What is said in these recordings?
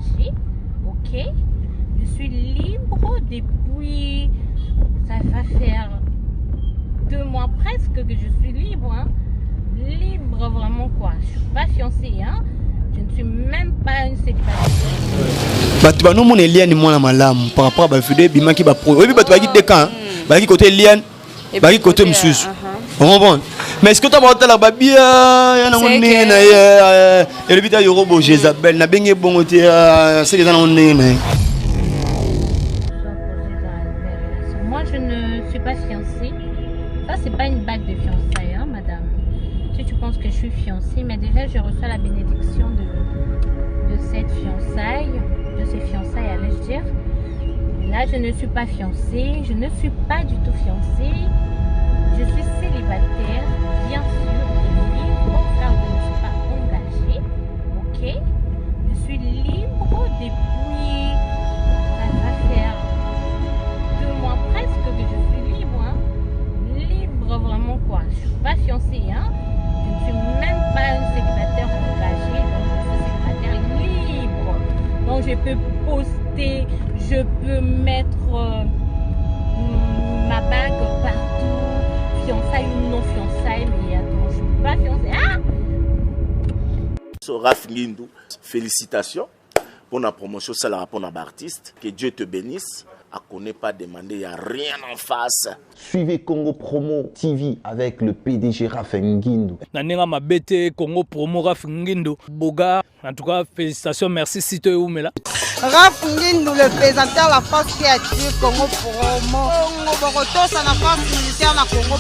engagée, ok. Je suis libre depuis, ça va faire 2 mois presque que je suis libre, hein. Libre vraiment quoi. Je suis pas fiancée, hein. Je ne suis même pas une célibataire. Tu vas nous montrer Liane moi la malam par rapport à vidéo bima qui va pro. Oui, tu vas quitter quand? Bah qui côté Liane, bah qui côté monsieur. On comprend. Mais est-ce que tu as voir la babia ya na onné na ya et le bita yorobo Jezabel na bengé bon côté c'est les gens onné na. Moi je ne suis pas fiancée. Ça c'est pas une bague de fiançailles, hein, madame. Si tu penses que je suis fiancée, mais déjà je reçois la bénédiction de cette fiançaille, de ces fiançailles, allais-je dire. Là, je ne suis pas fiancée, je ne suis pas du tout fiancée. Je suis célibataire, bien sûr, et libre, car je ne suis pas engagée, ok. Je suis libre depuis, ça va faire 2 mois presque que je suis libre, hein. Libre vraiment quoi. Je suis pas fiancée, hein. Je ne suis même pas un célibataire engagé, donc je suis célibataire libre. Donc je peux poster, je peux mettre ma bague partout, fiançailles ou non fiançailles, mais attends, je suis pas fiancée. Ah! Raph Nguindou, félicitations pour la promotion, c'est la rapport d'artiste. Que Dieu te bénisse. À connaît pas demander, il n'y a rien en face. Suivez Congo Promo TV avec le PDG Raph Nguindou. Nanenga Mabete, Congo Promo Raph Nguindou. Boga, en tout cas, félicitations, merci Sito Oumela. Raph Nguindou, le présentateur de la force créative Congo Promo. Boroto, ça n'a pas militaire dans Congo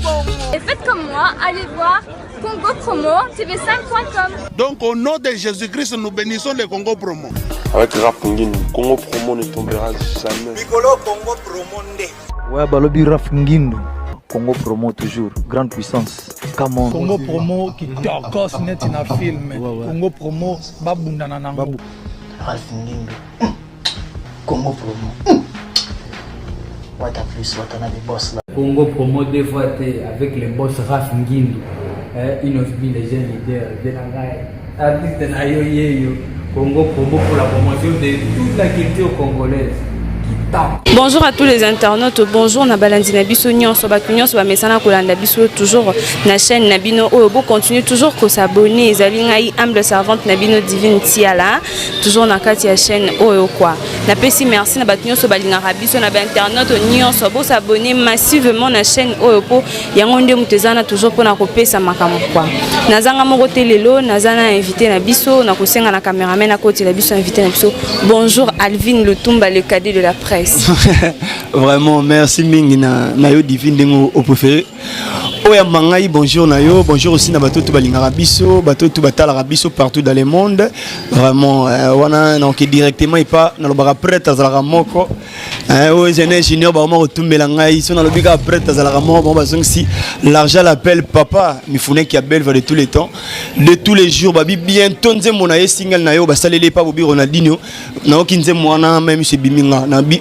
Promo. Et faites comme moi, allez voir Congo Promo, tv5.com. Donc au nom de Jésus-Christ, nous bénissons le Congo Promo. Avec Raph Nguindou, Congo Promo ne tombera jamais. Nicolo Congo Promo ndé. Ouais, Balobi Raph Nguindou. Congo Promo toujours, grande puissance. Come on. Congo Promo qui t'orgosse net in a film. Congo Promo, babundana nango. Raph Nguindou. Congo Promo. What a plus, what a boss là. Congo Promo deux fois avec le boss Raph Nguindou. Il nous dit les jeunes leaders de la gaille. Artiste Nayo Yeyo. Congo Promo pour la promotion de toute la culture congolaise. Bonjour à tous les internautes, bonjour na balandi na biso nyonso bakunyoso ba mesana kolanda biso toujours na chaîne Nabino Oyobo continue toujours ko s'abonner ezali ngai humble servante Nabino Divine Tiala toujours na kati ya chaîne Oyo kwa na pesi merci na bakunyoso balingaka biso na ba internaute nyonso bo s'abonner massivement na chaîne Oyopo yango nde mutezana toujours pona ko pesa makambo kwa nazanga moko telelo nazana invité na biso na kosenga na cameraman na koti la biso invité na biso bonjour Alvin Lutumba le cadet de la presse. Vraiment, merci Mingi na yo divine dengo au préféré. Oya Mangai, bonjour Nayo, bonjour aussi na bato tout balingara biso, bato tout batala biso partout dans le monde. Vraiment, wana donc directement et pas na lobaka prêtre azala moko. Oya jeune junior ba mo otumbela ngai, so na lobika prêtre azala moko bon ba si l'argent l'appelle papa, mi fune qui a belle va de tous les temps, de tous les jours babi bientôt nzembo na ye single na yo ba salele pa bobi Ronaldinho. Na okinze mwana même chez Biminga na bi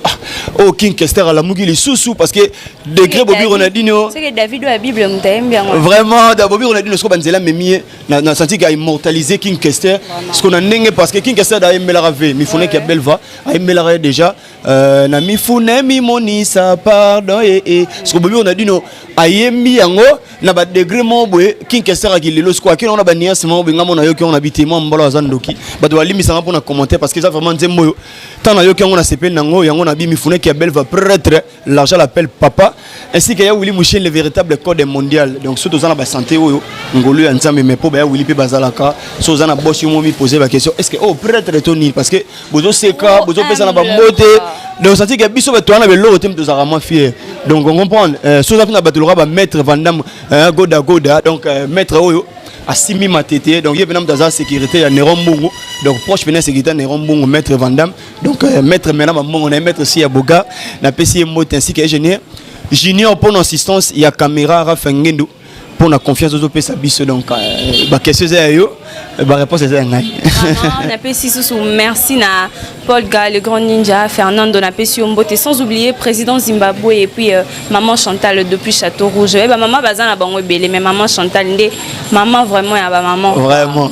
oh King Kester à la mugi les sous parce que degré Bobby Ronaldinho c'est que David la Bible m'taime bien vraiment Bobby Ronaldinho ce qu'on banzela memie na senti qu'il a immortalisé King Kester ce qu'on a nengé parce que King Kester da emela rave mi fune qui a belle va a emela déjà na mi fune mi moni sa pardon et ce que Bobby Ronaldinho a yembi yango na ba degré mo boy King Kester a kilelo ce quoi qui on a ba niance mo benga mo na yo qui on habité mo mbalo azandoki ba do alimi ça pour na commenter parce que ça vraiment nzembo tant na yo qui on a sepel nango yango na bi mi fune qui a belle va prêtre l'argent l'appelle papa ainsi que ya Willy Mouchen le véritable code mondial donc surtout dans la santé oyo ngolu ya nzambe mais po ba Willy pe bazalaka so za na boss mo mi poser la question est-ce que oh prêtre Tony parce que bozo seka bozo pesa na ba mbote donc senti que biso ba toana be lo tem to za fier donc on comprend so za na batulora ba maître Vandam goda donc maître oyo Assimi Matete donc il y a venant dans la sécurité à Néron Mbungu donc proche venant sécurité Néron Mbungu maître Vandam donc maître maintenant on est maître si à Boga na PC mot ainsi que junior pour l'assistance il y a caméra Raph Nguindou pour la confiance aux OP Sabiso donc bah question c'est yo bah réponse c'est ngai na PC sous merci na Paul Ga le grand ninja Fernando na PC Mbote sans oublier président Zimbabwe et puis maman Chantal depuis Château Rouge bah maman bazana bango belé mais maman Chantal ndé maman vraiment ya ba maman vraiment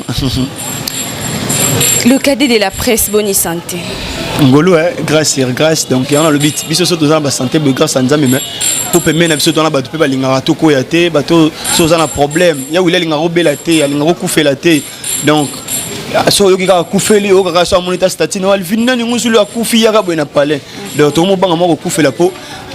Le cadet de la presse, bonne santé. Ngolo, grâce sur grâce, donc on a le but. Biso soto dans la santé, grâce à Nzambe, mais pour permettre na soto na ba to pe ba linga to ko yate, ba to so za na problème. Ya wile linga robela te, ya linga kufe la te. Donc so yoki ka kufeli o ka so monita statine wal vinna ni ngusulu ya kufi ya ka bona palais. Donc to mo banga mo kufe la po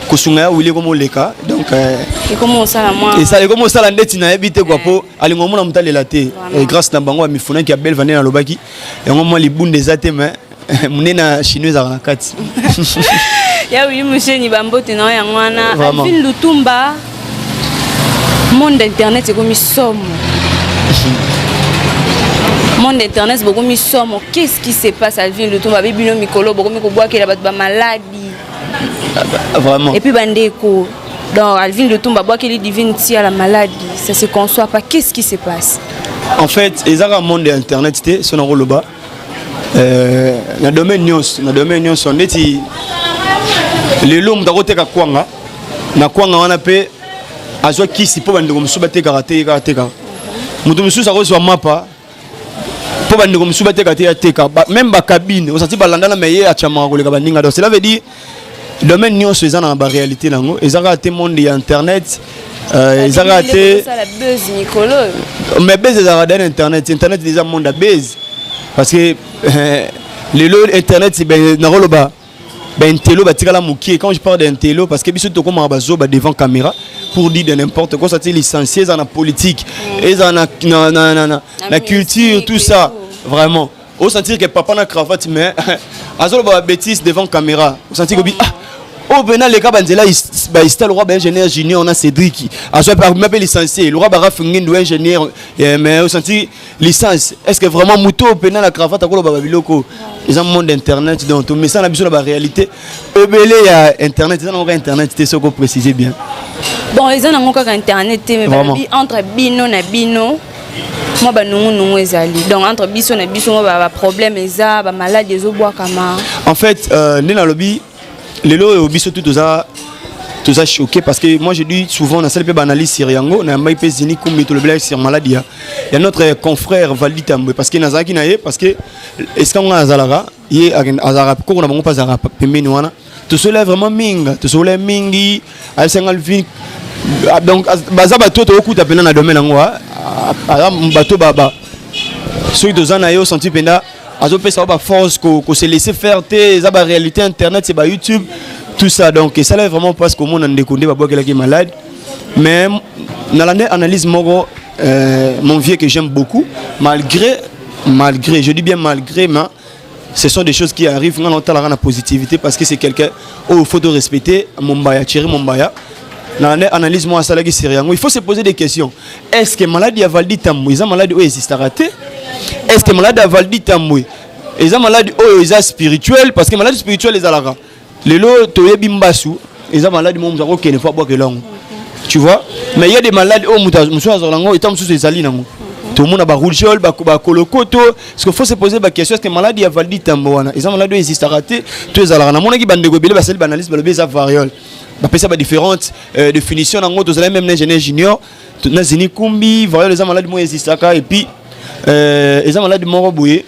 ko sunga ya wile ko mo leka. Donc et comment ça la moi? Et ça et comment ça la ndeti na ebite kwa po alingo mo na mutale la te. Et grâce na bango mi funa ki ya belle vanena lobaki. Et ngo libunde za te mais munena chinoise à la carte. Ya oui monsieur ni bambote na ya ngwana Alvin Lutumba monde internet c'est comme somme. Monde internet beaucoup mis somme. Qu'est-ce qui se passe Alvin Lutumba bibino mikolo beaucoup ko boire que la ba maladie. Vraiment. Et puis bandeko donc Alvin Lutumba boire que les divine tia la maladie, ça se conçoit pas. Qu'est-ce qui se passe? En fait, les arts monde internet c'était son rôle bas. Na domaine news on dit les lom d'arote ka kwanga na kwanga wana pe azwa kisi po bandeko musuba te karate mutu mususa ko so mapa po bandeko musuba te karate même ba cabine on senti balanda na meye a chama ko le ka baninga donc cela veut dire domaine news les en ba réalité nango les arts te monde internet les arts te la buzz Nicolo mais buzz les arts internet déjà monde à buzz. Parce que les lots internet c'est ben naroloba ben télo batikala muki quand je parle d'un télo parce que biso to comme abazo ba devant caméra pour dire de n'importe quoi ça c'est licencié dans la politique et dans la culture tout ça vraiment au sentir que papa na cravate mais azolo ba bêtise devant caméra au sentir que au Bénin les Kabanzela le roi ingénieur junior on a Cédric azolo par même licencié le roi Baraf Ngindu ingénieur mais au sentir licence est-ce que vraiment muto au Bénin la cravate à kolo babiloko ils ont monde internet donc mais ça na biso la réalité ebele ya internet ça na internet c'est ce qu'on préciser bien bon ils ont encore internet mais entre bino na bino moi ba nungu ezali donc entre biso na biso ba problème eza ba maladie ezo bois kama en fait ni na lobby les lots au biso tout ça choqué parce que moi je dis souvent on a celle analyse sur yango na mai pesini comme le blague sur maladie il y a notre confrère Valdi Tambwe parce que nazaki naye parce que est-ce qu'on a azalaga ye azara ko na bango pas azara pembeni wana to cela vraiment minga to cela mingi al sengal vin donc baza bato to okuta pena na domaine yango ala bato baba ceux de zana yo senti pena azo pesa ba force ko se laisser faire te za ba réalité internet c'est ba YouTube tout ça donc ça là vraiment parce que mon ndekondé ba boka qui malade mais dans l'analyse mon vieux que j'aime beaucoup malgré je dis bien malgré mais ce sont des choses qui arrivent dans la positivité parce que c'est quelqu'un il faut de respecter Mombaya Thierry Mombaya dans l'analyse moi ça là qui sérieux il faut se poser des questions est-ce que maladie a Valdi Tambwe ils ont maladie existe raté est-ce que maladie a Valdi Tambwe ils ont maladie ils spirituel parce que maladie spirituelle les alara les lots toyebi mbasu ils ont maladie mon mzako qui ne faut pas que long tu vois mais il y a des maladies muso azolango etam muso ezali nango tout le monde a ba rougeole ba kolokoto parce qu'il faut se poser la question est-ce que maladie a Valdi Tambwe wana ils ont maladie existe raté tous les alara na mona ki bandeko bele ba sel analyse ba lobeza variole ba pesa ba différentes définitions nango tous les même ingénieur junior na zini kumbi variole les maladies mo existe aka et puis ils ont maladie mo boye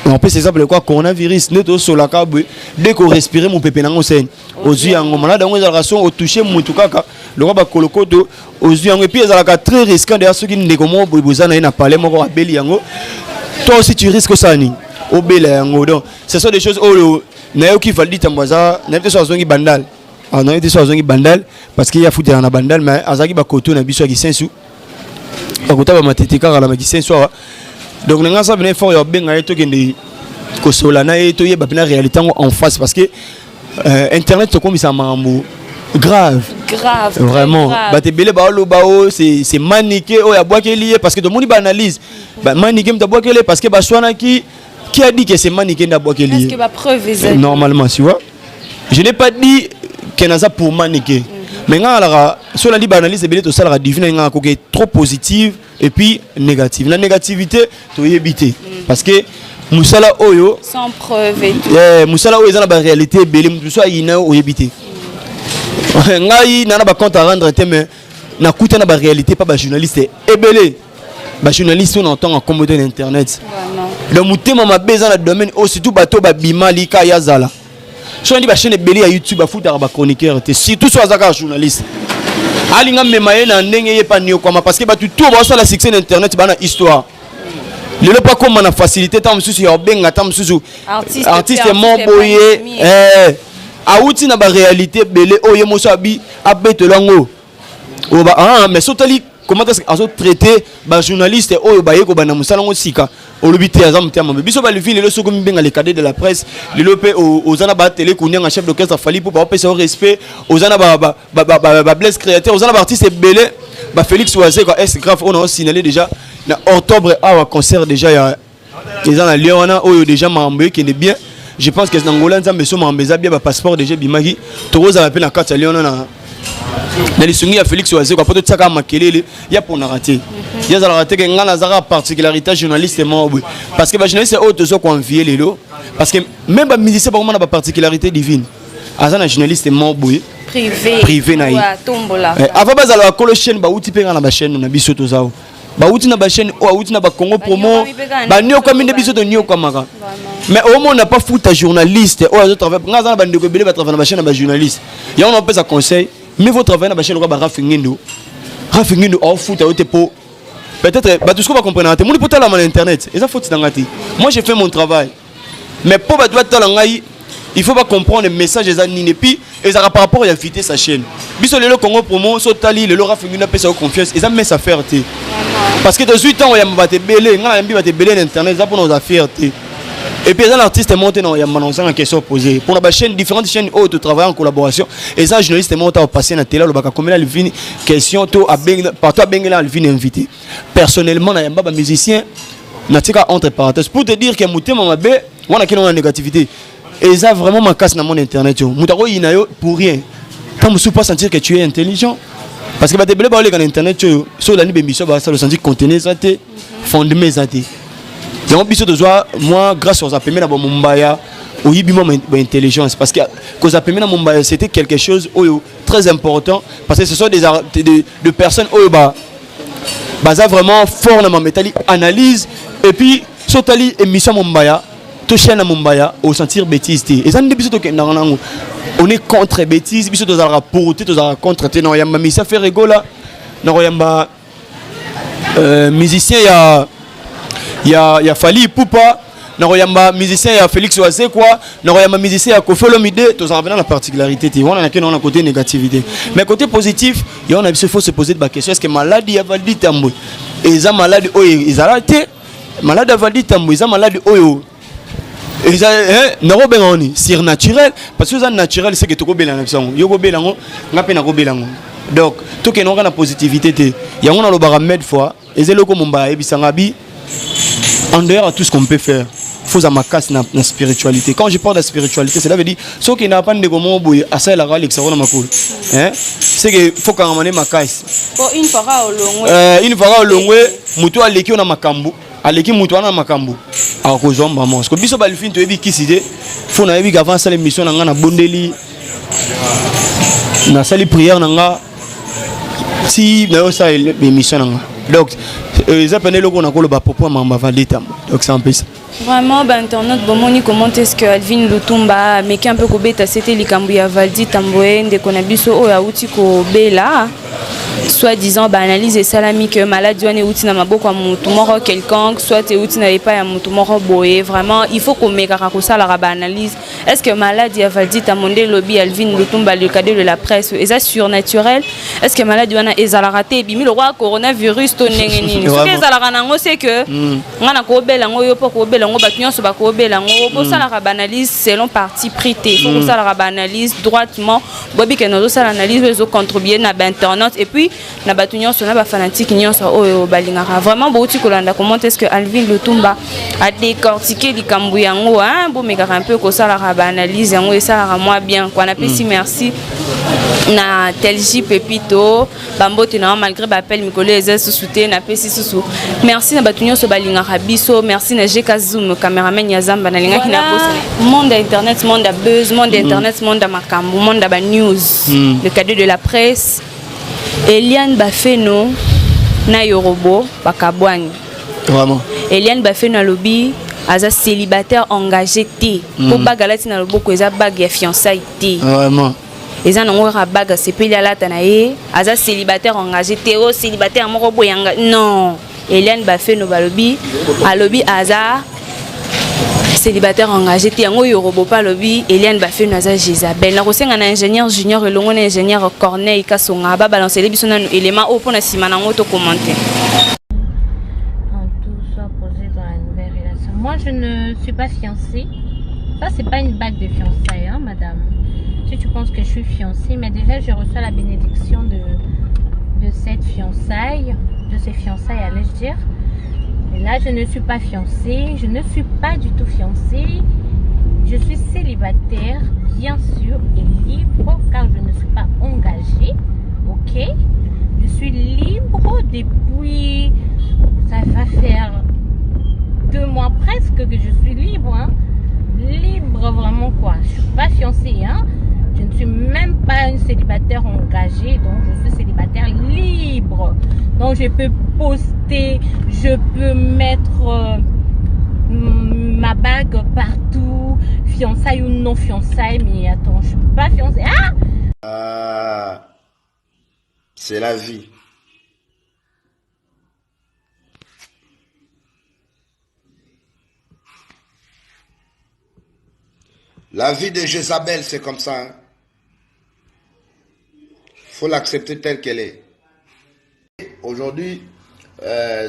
on peut exemple quoi coronavirus neto solaka boye dès qu'on respire mon pépé nango sen aux yeux en malade on relation au toucher mutu kaka le roi ba kolokoto aux yeux et puis ezalaka très risquant derrière ceux qui ndeko mo boye bozana na parler moko abeli yango toi aussi tu risques ça ni obela yango donc ce sont des choses oh nayo qui Valdi Tambwe na te so azongi bandal on a été sur azongi bandal parce qu'il y a foutu dans la bandal mais azaki ba koto na biso ki sensu ba kota ba matete kaka la ma ki sensu donc nous avons besoin fort bien to kende ko solana et to yeba na réalité en face parce que internet to comme ça mambo grave vraiment ba te belé ba lo ba o c'est maniqué o ya bois que lié parce que tout le monde analyse ba maniqué mta bois que lié parce que ba swana qui a dit que c'est maniqué na bois que lié est-ce que ba preuve est normalement tu vois je n'ai pas dit que naza pour maniquer mais nga sur la libre analyse belé to sala divine nga ko trop positive et puis négative la négativité to yebité parce que musala oyo sans preuve et tout musala oyo za na réalité belé muso ayina oyebité ngai nana ba compte à rendre mais na kuta na ba réalité pas ba journaliste et belé ba journaliste on entend en commode internet donc mutema mabe eza na domaine o surtout bato babima lika yazala so ndi ba chaîne belé ya YouTube afuta ba chroniqueur te surtout so azaka journaliste alinga mema ye na ndenge ye pa nio koma parce que batu tout ba so la succès internet bana histoire lelo pas comme na facilité tam susu ya benga tam susu artiste mon boye auti na ba réalité belé oye moso abi abetelango o ba mais sotali comment est-ce que traiter ba journaliste oyo ba yeko bana musala ngo sika olobité azam tema biso ba levi lelo soko mbenga les cadets de la presse lelo pe ozana ba télé kunyanga chef d'orchestre fali pour ba pesa respect ozana ba bless créateur ozana ba artiste belé ba Félix Oazé quoi est grave on a signalé déjà na octobre à concert déjà ya ils en a Léona oyo déjà mambe qui est bien je pense que Angola nzambe so mambeza bien ba passeport déjà bimaki toza appel na carte Léona na les sungi à Félix Oazé quoi peut-être ça comme makelele ya pour na rater ya za rater que ngana za particularité journaliste mo parce que ba journaliste auto so convier lelo parce que même ba musicien pas comment na ba particularité divine azana journaliste mo privé na yi avant ba za la colo chaîne ba outi pe na ba chaîne na biso to zao ba outi na ba chaîne o outi na ba Congo promo ba nio comme de biso to nio comme maka mais au moins on n'a pas foutu journaliste o azo travailler ngaza na ba ndeko belé ba travailler na ba chaîne na ba journaliste ya on appelle ça conseil mais votre travail na ba chaîne ko ba Rafingindo au foot au tepo peut-être ba tout ce qu'on va comprendre mon peut la mal internet et ça faut ngati moi j'ai fait mon travail mais pour ba doit ta ngai il faut pas comprendre les messages des années et puis et ça par rapport à inviter sa chaîne biso le Congo promo so tali le Rafingindo pesa confiance et ça met sa fierté parce que de 8 ans il y a ba te belé ngana mbi ba te belé internet ça pour nos affaires et puis un artiste est monté dans une question posée pour la chaîne différentes chaînes où tu travailles en collaboration et ça journaliste est monté au passé na télé le baka comme la vini question to a ben partout ben la vini invité personnellement na yamba ba musicien na tika entre parenthèses pour te dire que mutema mabe wana kino na négativité et ça vraiment ma casse dans mon internet yo mutako inayo pour rien quand vous pas sentir que tu es intelligent parce que ba te belé ba le dans internet yo so la ni be mission ba ça le sentir contenir ça te fondement ça te moi grâce aux appels à Mumbaya au yibimo intelligence parce que cause appels à Mumbaya c'était quelque chose très important parce que ce sont des personnes ça vraiment fort dans ma métallique analyse et puis sotali émission Mumbaya to chaîne à Mumbaya au sentir bêtise et ça on est contre bêtise biso to za pour to za contre te non yamba mi ça fait rigola non yamba musicien il y a Fali Poupa, il musicien, il y a Félix Oazé quoi, il y a musicien, il y a Kofi Olomide, tous en la particularité, on a un côté négativité. Mais côté positif, il faut se poser la question, est-ce que maladie a validé Tambo? Et ça maladie ils ont raté, maladie a validé Tambo, ils ont maladie oyo. Et ça c'est naturel parce que c'est naturel c'est que tu connais l'action. Yo connais l'ango, ngape na connais l'ango. Donc tout que nous avons la positivité, il y a un baramètre fois, et c'est le comme Mumbai bisangabi. En dehors de tout ce qu'on peut faire, il faut ma casse dans la spiritualité. Quand je parle de la spiritualité, cela veut dire ceux qui n'ont pas de comment à ça la règle ça ma cool. C'est que faut qu'on ramène ma casse. Une fois au long, mutu aleki na makambu, aleki mutu na makambu. A cause on maman. Parce que biso balfin to ebi kiside, faut na ebi avant ça l'émission na na bondeli. Na sali prière na si na ça l'émission na. Donc ils appellent le qu'on a collé pour ma validité. Donc c'est un peu ça. Vraiment, internet, comment est-ce que Alvin Lutumba, mais qui un peu kobeta, c'était les Kambuya Valdi, Tamboen, de Konabiso, ou Aouti Kobela, soi-disant, analyse et salami que maladie ou outil n'a pas comme moutoumoro quelconque, soit outil n'avait pas un moutoumoro boé. Vraiment, il faut qu'on mette ça la analyse. Est-ce que maladie a valdi Tamondé lobby Alvin Lutumba, le cadet de la presse, est ça surnaturel? Est-ce que maladie a raté? Bimi le roi coronavirus, ton n'engeni. Ce que ça la c'est que, on a kobel, on a pas kobel, on a battu sur bakobel, on a ça la analyse selon parti prité. Il faut que ça la analyse droitement. Bobby que nous ça l'analyse, nous contribuer à internet et puis na batunyo sona ba fanatique nyonso oyo balingaka vraiment bouti kolanda comment est-ce que Alvin Lutumba a décortiqué likambu yango hein bo meka un peu ko sala ba analyse yango et ça moi bien quoi na pesi merci na Telji Pepito bambote na malgré l'appel Mikolo ezes soutien na pesi susu merci na batunyo so balingaka biso merci na GK Zoom cameraman ya Zamba na linga kina poste monde internet monde a buzz monde internet monde a makambu monde a ba news le cadeau de la presse Eliane Bafeno na Yorobo bakabwani. Vraiment. Eliane Bafeno lobby aza célibataire engagé té po bague alati na loboko eza bague ya fiançailles té vraiment eza nango kaka bague asepeli alata na ye aza célibataire engagé té o célibataire moko boyanga non Eliane Bafeno balobi alobi aza célibataire engagé té yango yorobo pa lobi Eliane Bafeno aza Jezabel na kosenga na ingénieur junior elongo na ingénieur Corneille Kasonga ba balancer les bisona élément au pona sima nango to commenter. Moi, je ne suis pas fiancée. Ça, c'est pas une bague de fiançailles, hein, madame. Si tu penses que je suis fiancée, mais déjà, je reçois la bénédiction de cette fiançaille, de ces fiançailles, allais-je dire. Et là, je ne suis pas fiancée. Je ne suis pas du tout fiancée. Je suis célibataire, bien sûr, et libre, car je ne suis pas engagée. Ok? Je suis libre depuis... Ça va faire 2 mois presque que je suis libre, hein. Libre vraiment quoi. Je suis pas fiancée, hein. Je ne suis même pas une célibataire engagée, donc je suis célibataire libre. Donc je peux poster, je peux mettre ma bague partout, fiançailles ou non fiançailles, mais attends, je suis pas fiancée. Ah, c'est la vie. La vie de Jézabel, c'est comme ça. Il faut l'accepter telle qu'elle est. Aujourd'hui,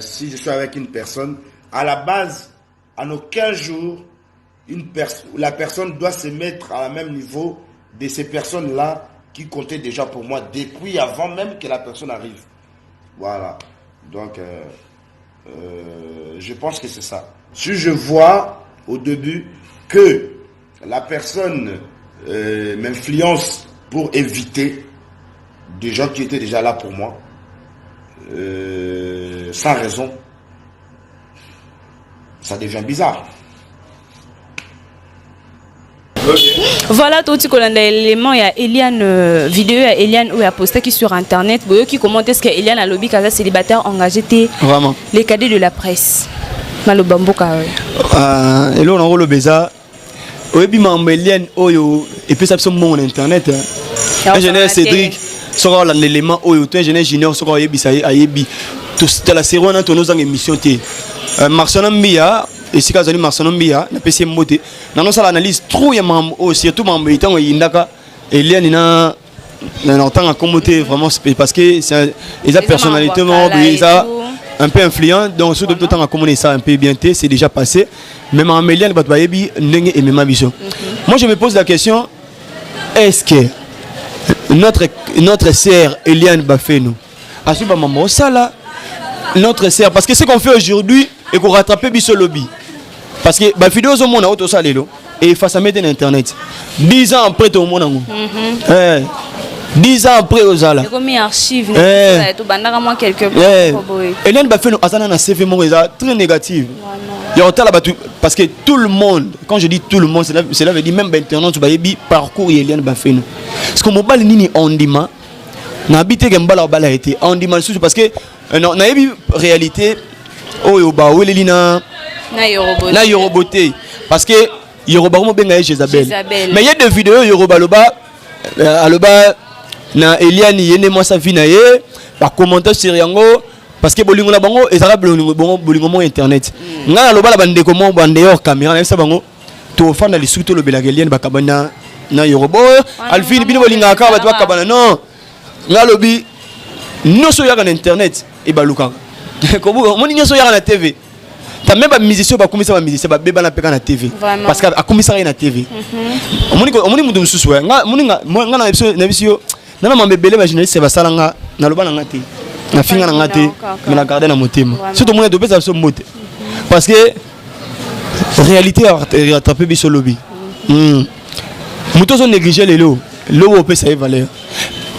si je suis avec une personne, à la base, à nos 15 jours, la personne doit se mettre à la même niveau de ces personnes-là qui comptaient déjà pour moi depuis avant même que la personne arrive. Voilà. Donc, je pense que c'est ça. Si je vois au début que la personne m'influence pour éviter des gens qui étaient déjà là pour moi, sans raison, ça devient bizarre. Voilà tout ce qu'on a l'élément, il y a Eliane vidéo, il y a Eliane où il a posté qui sur internet, qui commente est-ce que Eliane a lobby kaza célibataire engagé vraiment les cadets de la presse. Malobambo ka. Et là on a le beza. Oyebi Eliane oyo et puis ça sur mon internet. Ingénieur Cédric sera l'élément oyo, toi ingénieur junior sera oyebi ça ayebi. Tout la série on a ton nos émission té. Marcelin Mbia et si kazali Marcelin Mbia na PC moté. Dans nos analyse trop ya mam surtout mam itango yindaka Eliane na temps à commenter vraiment parce que c'est sa personnalité un peu influent donc surtout tout temps à commenter ça un peu bien c'est déjà passé. Même en Eliane Batbayebi n'enge et même vision. Moi je me pose la question, est-ce que notre sœur Eliane Bafeno a su maman ça là notre sœur parce que ce qu'on fait aujourd'hui et qu'on rattrape biso lobby parce que ba vidéo au monde auto ça lelo et face à mettre internet 10 ans après tout le monde 10 ans après aux ala comme archive tout bandaka moi quelque peu Eliane Bafeno azana na CV mo très négative. Parce que tout le monde, quand je dis tout le monde, cela veut dire même internet tu vas parcours Eliane Bafeno. Parce que mon bal nini on dit ma n'habite que mbala bala été on dit mal parce que non na yebi réalité oyo ba welelina na yoroboté parce que yoroba mo benga Jezabel. Mais il y a des vidéos yoroba loba aloba na Eliane yene moi sa vie na ye ba commenter sur yango parce que bolingo na bango ezala bolingo mo internet ngana loba la bande ko mo bande hors caméra na bango to fanda li suto lo bela Eliane bakabana na yorobo alfini bino bolinga ka ba bakabana non ngalobi no so yaka na internet e baluka ko moni nyoso yaka na TV ta même ba musicien ba komisa ba musicien ba beba na peka na TV parce que a komisa na TV omoni mudu mususu nga moni nga na bisio nana mambebele ba journaliste ba salanga na loba na ngati na finga na ngati mais na garder na motema surtout mon de ça so mote parce que réalité rattraper biso lobby muto so négliger lelo lo pe ça valeur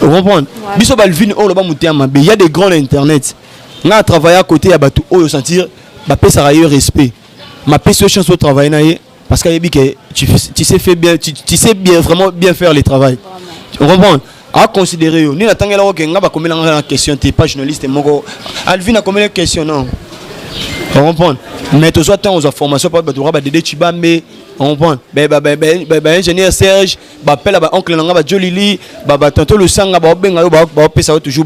vous comprenez biso balvin o loba motema il y a des grands internet nga travailler à côté ya batu o sentir ba pesa rayo respect ma pesa chance au travail na parce que tu sais faire bien tu sais bien vraiment bien faire le travail tu comprends à considérer ni na tangela ko nga ba komela nga question t'es pas journaliste moko Alvin a combien de questions non On comprend. Mais tu as tant aux formations pour Dédé Chibambe, on comprend. Ingénieur Serge, appelle à oncle Nanga, Jolili, tantôt le sang, toujours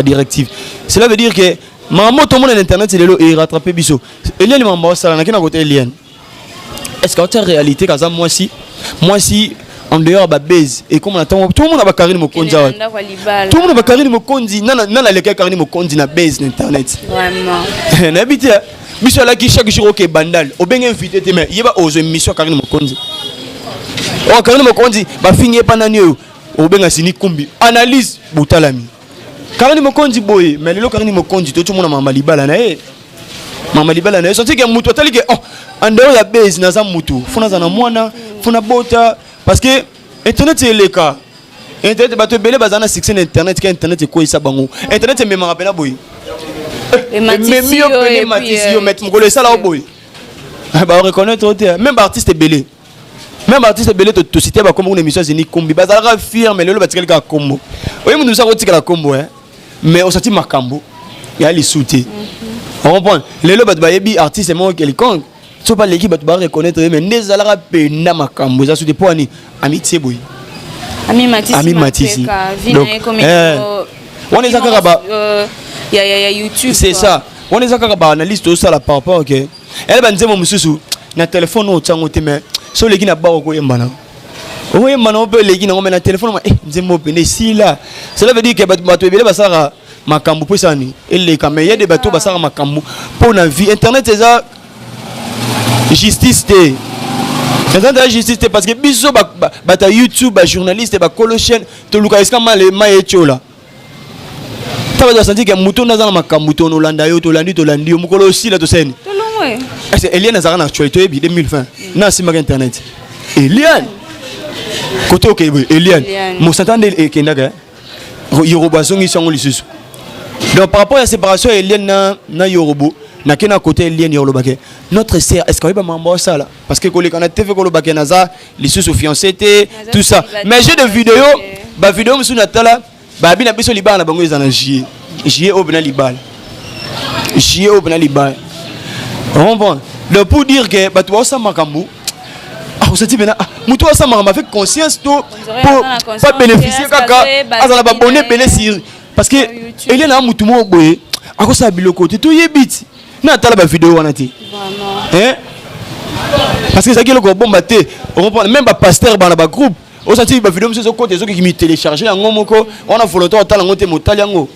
directive. Cela veut dire que maman tout le monde l'internet c'est rattraper biso. Eliane maman ça n'a qu'un côté Eliane. Est-ce que tu as réalité quand moi si en dehors de base et comme on attend tout le monde a Karine Mokonzi. Tout le monde a Karine Mokonzi, nana les Karine Mokonzi na base l'internet. Vraiment. N'habite biso là qui chaque jour OK bandal, au bien invité te mais il va aux émissions Karine Mokonzi. Oh Karine Mokonzi ba finir panani au bien asini kumbi. Analyse Boutalami. Karine Mokonzi boy, mais le Karine Mokonzi tout le monde a mama libala na e. Mama libala na e, senti que mutu tali que oh en dehors de base na za mutu, funa za na mwana, funa bota parce que internet c'est le cas. Internet ba to belé bazana succès internet que internet est quoi ça bango. Internet c'est même rappela boy. Et Matisio et Matisio mettre mon collègue ça là boy. Ba reconnaître même artiste belé. Même artiste belé to citer ba comme une émission zini kombi bazala firme le ba tikela kombo. Oui nous ça retika kombo hein. Mais on sorti makambo. Il y a les soutés. On comprend. Les lots ba yebi artiste moi quelconque. So pas l'équipe va reconnaître mais nezala pena makambo ça souté pour ani amitié boy. Ami Matisse. Donc on est encore ba il y a YouTube. C'est ça. On est encore ba analyse tout ça là par rapport OK. Elle va dire mon monsieur na téléphone au tsango te mais so l'équipe na ba ko yembana. Oui, on peut les guider na téléphone mais nzembo pene si là. Cela veut dire que bato ebele basara makambo pour ça ni. Et les caméras des bateaux basara makambo pour na vie internet c'est ça. Justice té. C'est justice té parce que biso bata YouTube journaliste ba colochen to luka iskama le maecho là. Tu vas sentir que muto na za makambo to no landa yo to landi yo mukolo aussi là to seni. To longwe. C'est Eliane Zara na actualité 2020. Na si mag internet. Eliane côté OK Eliane mon s'entendre et kendaga Yoruba zongi sango lisusu. Donc par rapport à la séparation Eliane na Yoruba na kena côté Eliane Yoruba notre sœur est-ce qu'il va m'embrasser ça là parce que collègue on a TV ko bake naza lisusu fiancé tout ça mais j'ai des vidéos ba vidéo musu na tala ba bina biso libala bango ezana jier au bena libala on bon le pour dire que ba toi ça makambu ah vous savez bien muto ça m'a fait conscience pour pas bénéficier kaka azala ba bonné bénéficier parce que il est là mutu mo boye akosa biloko te to yebit na tala ba vidéo wana te hein parce que ça qui le bomba te on comprend même ba pasteur ba na ba groupe on senti ba vidéo monsieur côté qui me télécharger en moko on a volontaire tala ngote motali yango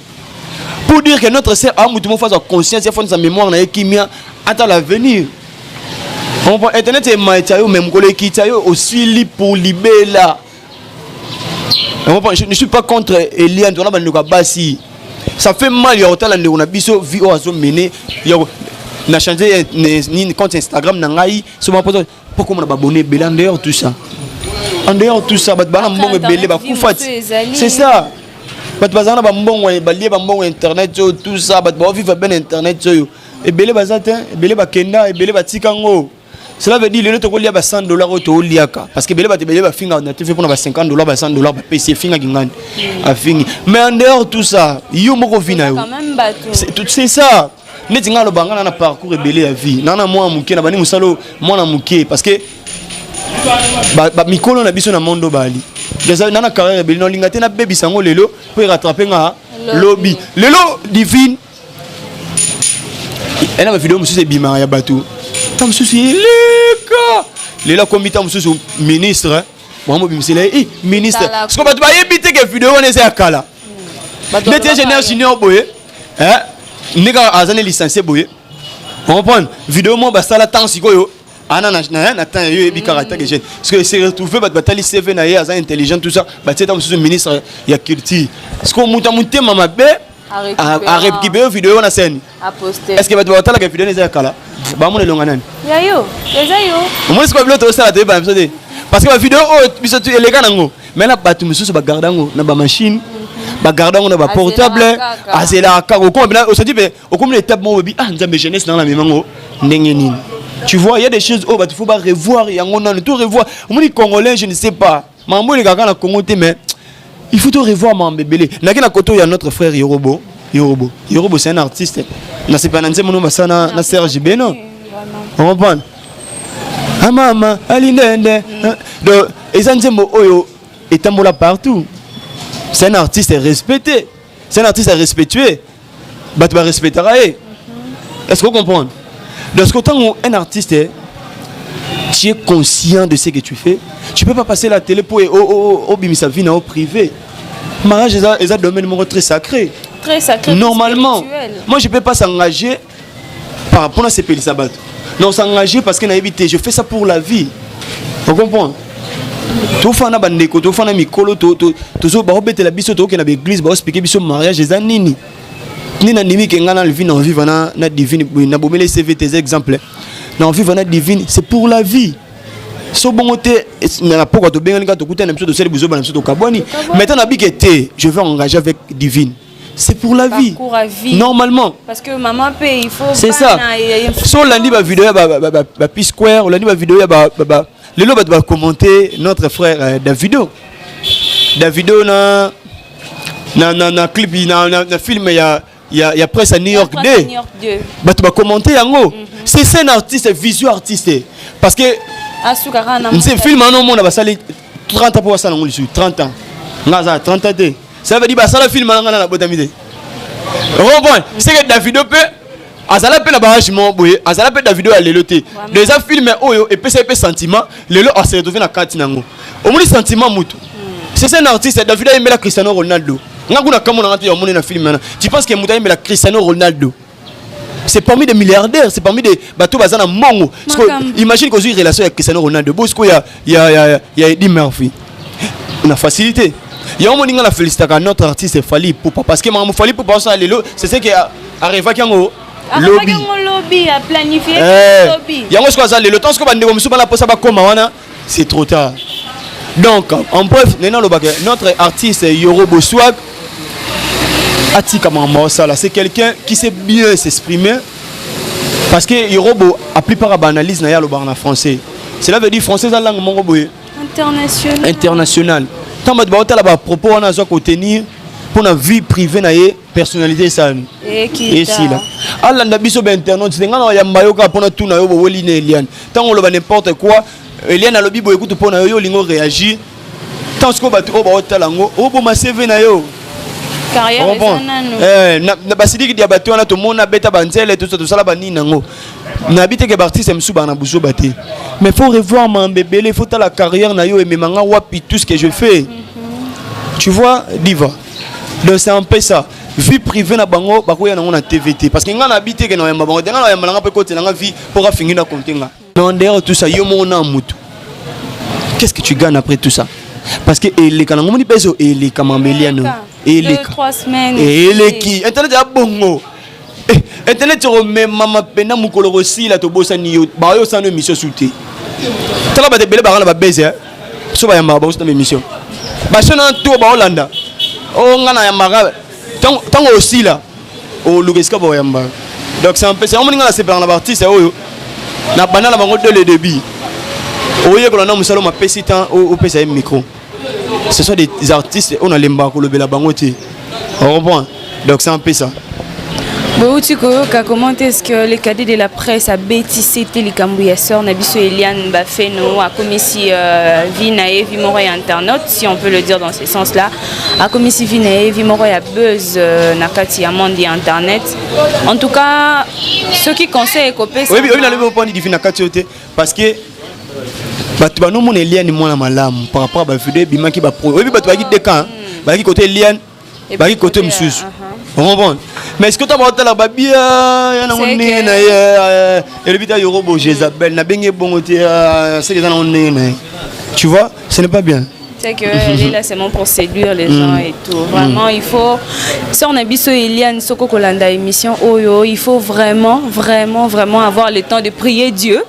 pour dire que notre sœur a mutu mo face conscience il faut sa mémoire na kimia à l'avenir. On va internet et maïtayo même collègue qui tayo aussi li pour libéla. Je ne suis pas contre Eliane on a banduka basi. Ça fait mal il y a autant on a biso vie au azo mené il y a changé ni compte Instagram na ngai sur ma photo pourquoi on a abonné belan dehors tout ça. En dehors tout ça bat bana mbongo belé ba kufat. C'est ça. Bat bazana ba mbongo ba lié ba mbongo internet tout ça bat ba vivre ben internet yo. Et belé bazata belé ba kenda et belé ba tikango. Cela veut dire que les gens ont $100 au liaka parce que les gens ont finga na TV pour $50 $100 ba PC finga ngani a fini mais en dehors tout ça yo moko vina yo c'est ça neti ngalo bangana na parcours belé ya vie nana moi muke na bani musalo mwana muke parce que ba mikolo na biso na mondo bali déjà nana carrière belé no linga te na baby sango lelo pour rattraper nga lobby lelo divine elle a ma vidéo monsieur bima ya batou tam souci les là comme tam souci ministre moi bimsele ministre ce qu'on va te éviter que vidéo on est à kala les ingénieurs junior boye hein nega azane licencié boye on comprend vidéo moi ba sala temps sikoyo ana na temps yo ebi caractère que j'ai parce que c'est retrouvé ba batali CV na ya intelligent tout ça ba tam souci ministre ya culture ce qu'on monter mama be à récupérer vidéo on a scène à poster est-ce que va te la vidéo les à kala ba mon longa nani ya yo moi c'est pas l'autre ça la télé parce que la vidéo biso tu les gars nango mais là ba tu mususu ba gardango na ba machine ba gardango na ba portable azela ka ko comme on se dit au comme les tables mo bi nzambe jeunesse dans la memango ndenge nini tu vois il y a des choses oh bah il faut pas revoir yango nan tout revoir on dit congolais je ne sais pas mambo les gars na Congo mais il faut tout revoir mon bébé na koto ya notre frère Yorobo Yorobo. Yorobo c'est un artiste. Na c'est pas nanze mono basana na Serge Beno. On comprend. Ah maman, alindende. Donc ezanzembo oyo etambola partout. C'est un artiste respecté. C'est un artiste respectué. Bah tu vas respecter. Est-ce que vous comprenez? Dans ce temps où un artiste tu es conscient de ce que tu fais, tu peux pas passer la télé pour sa vie au privé. Mariage est un domaine très sacré. Très sacré. Normalement, moi je peux pas s'engager par rapport à ces pays sabat. Non, s'engager parce que je fais ça pour la vie. Vous comprenez? Tout fana bandeko, tout fana mikolo, tout zo ba obete la biso to ke na église ba expliquer biso mariage eza nini. Ni na nimi ke ngana le vivre en vivre na divine na bomele CV tes exemples. Na vivre na divine, c'est pour la vie. So bongote na pourquoi to benga to kuta na biso to sel buzo ba na biso to kaboni. Maintenant na bikete, je vais engager avec divine. C'est pour la vie. Normalement. Parce que maman paye, il faut. C'est ça. So lundi ba vidéo ba P Square, lundi ba vidéo ba les lots va commenter notre frère Davido. Davido na clip na film il y a presse à New York Day. Bah tu vas commenter yango. C'est un artiste, visuel artiste parce que c'est film non monde va saler 30 ans pour ça non 30 ans. Ngaza 30 ans. Ça veut dire bah ça le film na na botamide. Bon, c'est que Davido peut azala pe na barrage mo boye azala pe Davido ya lelo te déjà filmé oyo et pe sentiment lelo a se retrouver na kati nango au moins sentiment mutu c'est un artiste Davido aimé la Cristiano Ronaldo ngakuna kama na ngati na film na tu penses que mutu aimé la Cristiano Ronaldo c'est parmi des milliardaires c'est parmi des bateaux bazana mongo imagine que une relation avec Cristiano Ronaldo bosco il y a Eddie Murphy on a facilité il y a un moment la félicité à notre artiste Fally Ipupa parce que maman Fally Ipupa ça lelo c'est ce qui arrive à Kiango lobby a planifié lobby. Le temps que c'est trop tard. Donc, en bref, notre artiste Yorobo Swag, c'est quelqu'un qui sait bien s'exprimer. Parce que Yorobo, la plupart de l'analyse en français. Cela veut dire français la langue international. Tant que tu as propos à tenir pour la vie privée et personnalité ça et si là Allah na biso ba internet c'est ngana ya mayoka pona tout na yo boli ne Eliane tant on le n'importe quoi Eliane a lobi bo écoute pona yo lingo réagir tant ce ko ba to ba otalango o bo ma CV na yo carrière na basidi ki dia bato na to mona beta banzele tout ça la bani nango na bité que artiste msu ba na buzo baté mais faut revoir mon bébé il faut ta la carrière na yo et memanga wapi tout ce que je fais tu vois diva. Donc c'est un peu ça. Vie privée na bango bakoya na ngona TVT parce que ngana habité que na yamba bango ngana yamba nga pe côté na vie pour finir na compter nga. Non derrière tout ça yo mona mutu. Qu'est-ce que tu gagnes après tout ça? Parce que les kana ngomoni peso et les kamambeliano et les 3 semaines et les qui internet ya bongo. Internet remet mama pena mukolo aussi la to bossa ni yo ba yo sans émission souté. Tala ba de bele ba ba baiser. So ba yamba ba aussi dans émission. Ba sona to ba Hollanda. Oh ngana ya maga tango aussi là au lugeska bo yamba donc c'est un peu c'est on ngana c'est par la partie c'est oyo na banana bango de le début oye ko na musalo ma pesi temps au pesa micro ce sont des artistes on a lemba ko lobela bango te on comprend donc c'est un peu ça. Comment est-ce que les cadets de la presse a bêtissé les cambouillasseurs Nabiso Eliane Bafeno a commis si Vinae Vimoroy internaute si on peut le dire dans ce sens-là a commis si Vinae Vimoroy a buzz Nakati Amandi internet en tout cas ceux qui conseillent copé oui on a le point de Nakati parce que tu vas nous mon Eliane moi la malam par rapport à vidéo bimaki ba pro oui tu vas quitter quand ba qui côté Eliane ba qui côté Msus on comprend. Mais est-ce que tu as vu la babia et le vita Yorobo Jezabel na bengé bon c'est les gens tu vois ce n'est pas bien. C'est que là c'est mon pour séduire les gens et tout vraiment il faut si on a biso Eliane Soko Kolanda émission oyo il faut vraiment avoir le temps de prier Dieu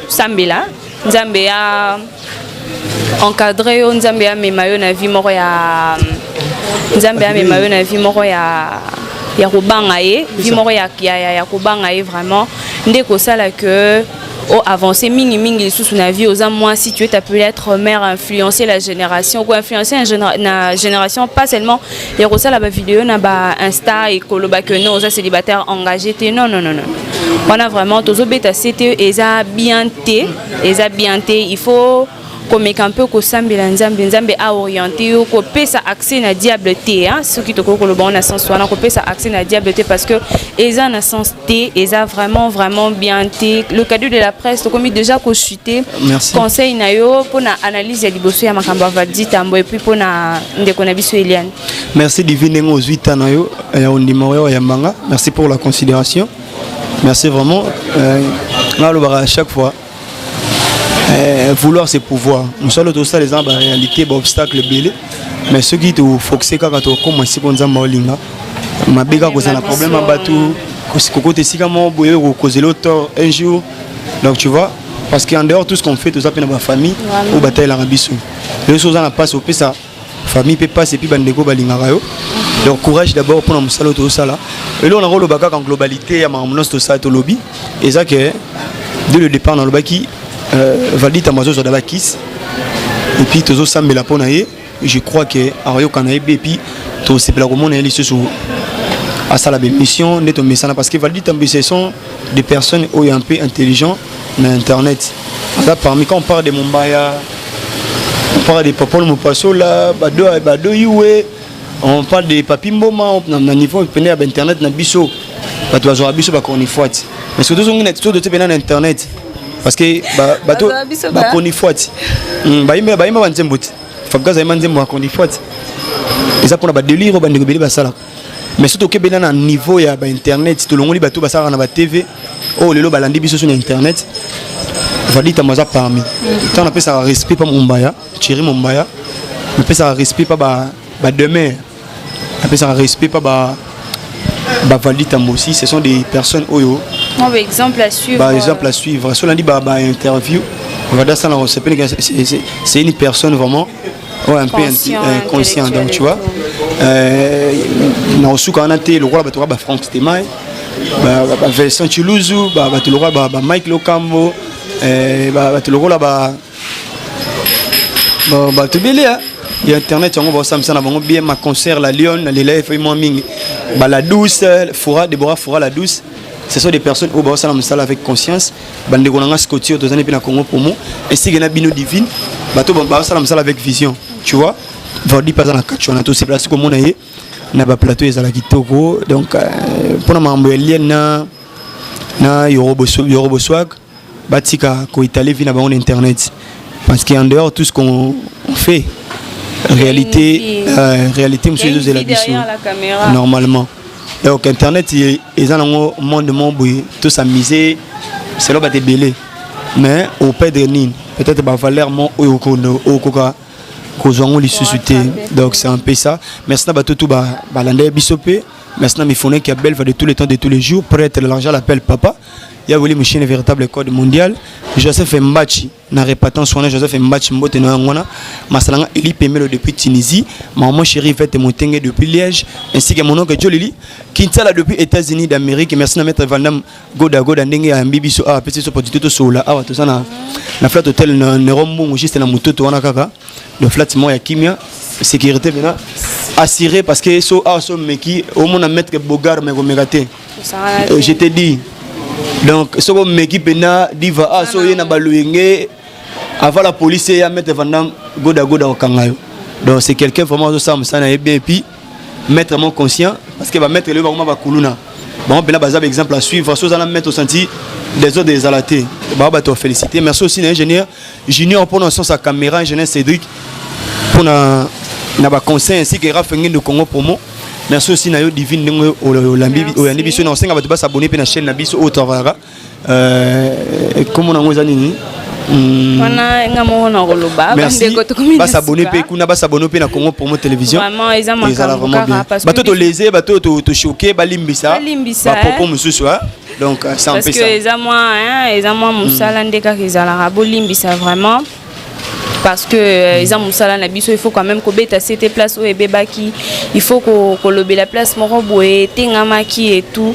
Sambela Nzambea encadré Nzambea memayo na vie moko ya Nzambea memayo na vie moko ya kobanga ye vie moko ya kobanga ye vraiment ndeko sala que au avancer mingi sous na vie aux moi si tu es appelé être mère influencer la génération ou influencer la génération pas seulement les rosas la vidéo na ba Insta et koloba que non aux célibataires engagés non on a vraiment tous bêta c'était eza bien té il faut comme un peu que sambela nzambe a orienté ko pesa accès na diable té hein ce qui te ko le bon sens wana ko pesa accès na diable té parce que eza na sens té eza vraiment bien té le cadeau de la presse to comme déjà ko chuter conseil na yo pour na analyse ya liboso ya makambo vadi tambo et puis pour na ndeko na biso Eliane. Merci divine ngo 8 ans na yo ya ondimoro ya mbanga. Merci pour la considération. Merci vraiment là le bara à chaque fois. Vouloir c'est pouvoir. Nous sommes tous ça les gens en réalité obstacle belé mais ceux qui te foxé quand tu commences pour nzamba olinga ma bega cause un problème à batu côté si comment boyer causer l'autre un jour donc tu vois parce qu'en dehors tout ce qu'on fait tout ça dans ma famille au bataille la rabisso les choses en passe au ça famille peut passer puis bandeko balinga rayo donc courage d'abord pour nous saluer tout ça là et là on a rôle baka en globalité ya mamnos tout ça to lobby et ça que dès le départ dans le baki valide Amazo sur la kiss et puis tous ensemble la ponaye je crois que Ario Kanaï et puis tous ces blagues on est listé sur à ça la mission net au message parce que valide ce sont des personnes un peu intelligents mais internet là parmi quand on parle de Mumbaya on parle des Popol Mopasso là bado yue on parle des Papimboma on a niveau peine à internet na biso ba to azo biso ba konifuati mais surtout on est tout de te internet parce que bato ba konifuati ba imba banzembuti fabgaza imanzembo ba konifuati eza pour ba délire ba ndeko beli ba sala mais surtout que bena na niveau ya ba internet to longoli bato ba sala na ba TV oh lelo balandi biso sur internet valita maza parmi tant on appelle ça respect pas Mumbaya Thierry Mumbaya on appelle ça respect pas ba demain on appelle ça respect pas ba valita aussi ce sont des personnes oyo par exemple à suivre sur lundi interview on va dire ça c'est une personne vraiment un peu conscient donc tu vois na suka na te le roi ba Franck Stemai ba Vincent Chiluzu ba le roi ba Mike Lokambo ba le roi ba tubele il y a internet on va samsa na bango bien ma concert la Lyon les live moi mingi ba la douce Fora Deborah Fora la douce ce sont des personnes au bas salam sala avec conscience bande konanga scotio to zane pe na Congo promo et si gena bino divine bato ba salam sala avec vision tu vois va dire pas dans la catch on a tous ces places comme on a na ba plateau ezala kitoko donc pour na mambo eliena na Yorobo Swag batika ko Italie vina ba on internet parce qu'en dehors tout ce qu'on fait réalité monsieur de la vision normalement donc internet ils ont un monde tout s'amuser c'est là bas belé mais au père de nin peut-être ba valeur mon au koka kozongo li suscité donc c'est un peu ça maintenant ba tout ba landé bisopé maintenant mi fone qui a belle va de tous les temps de tous les jours prêtre l'argent l'appelle papa il y a voulu machine véritable code mondial Joseph Mbachi na répatant soin Joseph Mbachi mbote na ngona masalanga Eli Pemelo depuis Tunisie maman chérie Vete Motenge depuis Liège ainsi que mon oncle Jolili Kintala depuis États-Unis d'Amérique merci na maître Vandam Goda ndenge ya mbibiso a petit so petit to sola a to sana na flat hotel ne rombo juste na mutoto wana kaka le flat mo ya kimia sécurité bena assuré parce que so meki au monde mettre bogar mais gomegate je te dis donc ce que m'équipe na diva aso yena baluenge avant la police ya mettre Vandam Goda au kangayo donc c'est quelqu'un vraiment ça na et puis mettre mon conscient parce que va mettre le ba kuluna bon ben là exemple à suivre so ça mettre au senti des autres des alatés ba te féliciter merci aussi l'ingénieur junior pour notre sa caméra ingénieur Cédric pour na ba conseil ainsi que Rafengin de Congo promo merci aussi na yo divine ngo o lambi o yandi biso na senga bato ba s'abonner pe na chaîne na biso otavara comme on a ngoza nini wana ngamo na koloba bandeko to komina ba s'abonner pe kuna ba s'abonner pe na Congo promo télévision vraiment vraiment bien bato to léser bato to choquer ba limbisa ba popo mususu donc c'est un peu ça parce que les moi musala ndeka kizala rabo limbisa vraiment parce que ils ont musala na biso il faut quand même ko beta cette place où ebebaki il faut ko lober la place moko boye tengamaki et tout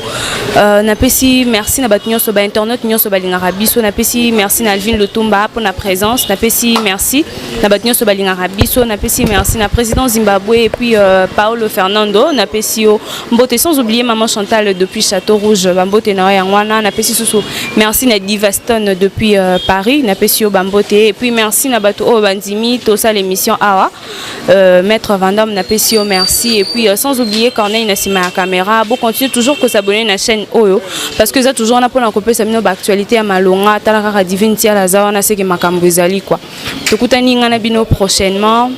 na pesi merci na batunyo so ba internet nyo so balingaka biso na pesi merci na Alvin Lutumba pour na présence na pesi merci na batunyo so balingaka biso na pesi merci na président Zimbabwe et puis Paolo Fernando na pesi mbote sans oublier maman Chantal depuis Château Rouge bambote na yangwana na pesi susu merci na Divaston depuis Paris na pesi bambote et puis merci na bato o bandimi to ça l'émission awa maître Vandam na pesi merci et puis sans oublier Corneille na sima la caméra bon continue toujours que s'abonner na chaîne Oyo parce que ça toujours on a pour couper ça mino actualité à malonga talaka divine tia la zawana c'est que makambo ezali quoi tukutani ngana bino prochainement.